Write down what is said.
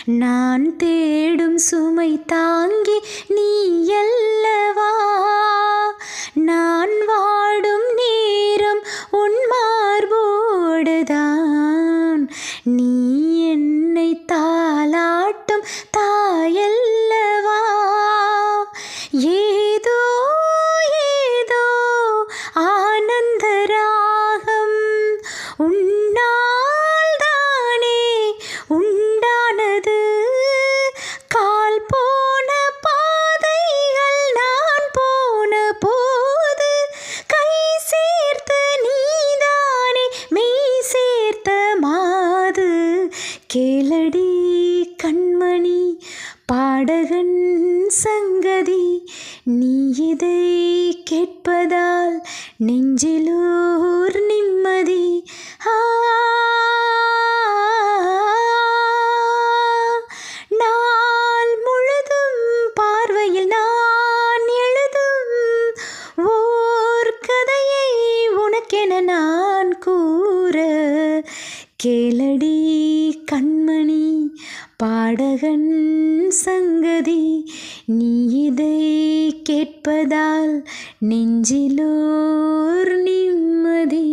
நான் தேடும் சுமை தாங்கி நீ அல்லவா. நான் வாடும் நேரம் உன் மார்போடுதான். நீ என்னை தாலாட்டும் தாயல்லவா. ஏதோ ஏதோ ஆனந்த ராகம் உன்னால் தானே உண்டானது. கால் போன பாதைகள் நான் போன போது கை சேர்த்த நீதானே மெய் சேர்த்த மாது. கேளடி கண்மணி பாடகன் சங்கதி, நீ இதை கேட்பதால் நெஞ்சிலோர் நிம்மதி. நாள் முழுதும் பார்வையில் நான் எழுதும் ஓர் கதையை உனக்கென நான் கூற. கேளடி கண்மணி பாடகன் சங்கதி, நீ இதை கேட்பதால் நெஞ்சிலோர் நிம்மதி.